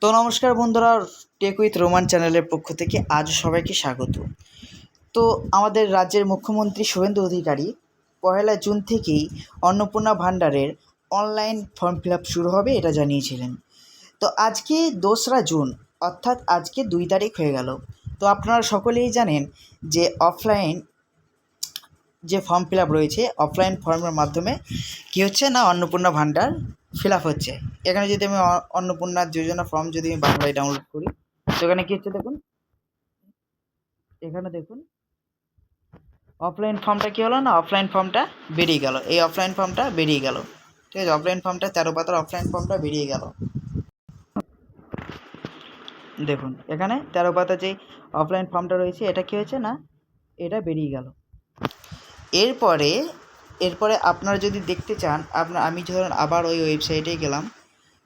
তো নমস্কার বন্ধুরা, টেক উইথ রোমান চ্যানেলের পক্ষ থেকে আজ সবাইকে স্বাগত। তো আমাদের রাজ্যের মুখ্যমন্ত্রী শুভেন্দু অধিকারী 1 জুন থেকেই অন্নপূর্ণা ভাণ্ডারের অনলাইন ফর্ম ফিল আপ শুরু হবে এটা জানিয়েছিলেন। তো আজকে 2রা জুন, অর্থাৎ আজকে 2 তারিখ হয়ে গেল। তো আপনারা সকলেই জানেন যে অফলাইন যে ফর্ম ফিল আপ রয়েছে, অফলাইন ফর্মের মাধ্যমে কী হচ্ছে না, অন্নপূর্ণা ভাণ্ডার ফিল আপ হচ্ছে। এখানে যদি আমি অন্নপূর্ণা যোজনা ফর্ম যদি আমি বাংলায় ডাউনলোড করি, তো এখানে কী হচ্ছে দেখুন, এখানে দেখুন অফলাইন ফর্মটা কী হলো না, অফলাইন ফর্মটা বেরিয়ে গেল। এই অফলাইন ফর্মটা বেরিয়ে গেল, ঠিক আছে। অফলাইন ফর্মটা 13 পাতার অফলাইন ফর্মটা বেরিয়ে গেল। দেখুন এখানে 13 পাতা যেই অফলাইন ফর্মটা রয়েছে, এটা কী হয়েছে না, এটা বেরিয়ে গেল। এরপরে এরপরে আপনারা যদি দেখতে চান, আমি ধরুন আবার ওই ওয়েবসাইটে গেলাম।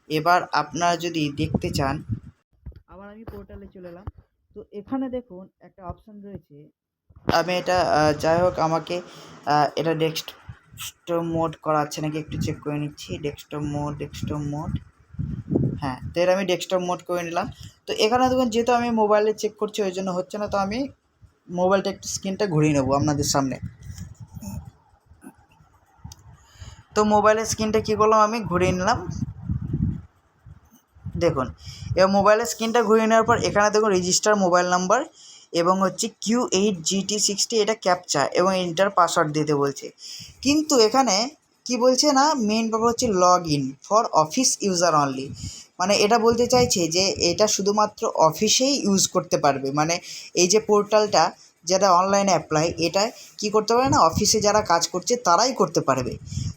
এবার আপনারা যদি দেখতে চান, আবার আমি পোর্টালে চলে এলাম। তো এখানে দেখুন একটা অপশান রয়েছে। আমি এটা যাই হোক, আমাকে এটা ডেস্কটপ মোড করাচ্ছে নাকি একটু চেক করে নিচ্ছি। ডেস্কটপ মোড, হ্যাঁ, তো এটা আমি ডেস্কটপ মোড করে নিলাম। তো এখানে দেখুন, যেহেতু আমি মোবাইলে চেক করছি ওই জন্য হচ্ছে না। তো আমি মোবাইলটা একটু স্ক্রিনটা ঘুরিয়ে নেবো আপনাদের সামনে। তো মোবাইলের স্ক্রিনটা কী করলাম, আমি ঘুরিয়ে নিলাম। দেখুন, এবার মোবাইলের স্ক্রিনটা ঘুরিয়ে নেওয়ার পর এখানে দেখুন রেজিস্টার মোবাইল নাম্বার এবং হচ্ছে Q8GT60 এটা ক্যাপচা এবং এন্টার পাসওয়ার্ড দিতে বলছে। কিন্তু এখানে কি বলছে না, মেন ব্যাপার হচ্ছে log in for office user only. মানে এটা বলতে চাইছে যে এটা শুধুমাত্র অফিসেই ইউজ করতে পারবে। মানে এই যে পোর্টালটা যেটা অনলাইনে অ্যাপ্লাই, এটা কি করতে পারে না, অফিসে যারা কাজ করছে তারাই করতে পারবে।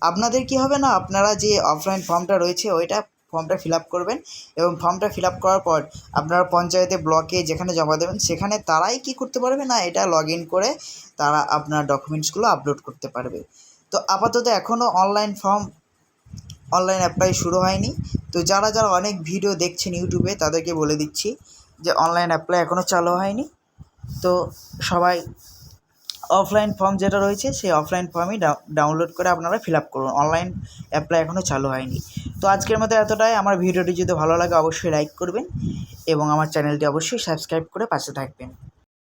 আপনাদের কি হবে না, আপনারা যে অফলাইন ফর্মটা রয়েছে ওইটা ফর্মটা ফিল আপ করবেন এবং ফর্মটা ফিল আপ করার পর আপনারা পঞ্চায়েতে, ব্লকে যেখানে জমা দেবেন সেখানে তারাই কি করতে পারবে না, এটা লগ ইন করে তারা আপনার ডকুমেন্টসগুলো আপলোড করতে পারবে। তো আপাতত এখনও অনলাইন অ্যাপ্লাই শুরু হয়নি। তো যারা যারা অনেক ভিডিও দেখছেন ইউটিউবে তাদেরকে বলে দিচ্ছি যে অনলাইন অ্যাপ্লাই এখনও চালু হয়নি। তো সবাই অফলাইন ফর্ম যেটা রয়েছে সেই অফলাইন ফর্মই ডাউনলোড করে আপনারা ফিল আপ করুন। অনলাইন অ্যাপ্লাই এখনও চালু হয়নি। তো আজকের মতো এতটাই। আমার ভিডিওটি যদি ভালো লাগে অবশ্যই লাইক করবেন এবং আমার চ্যানেলটি অবশ্যই সাবস্ক্রাইব করে পাশে থাকবেন।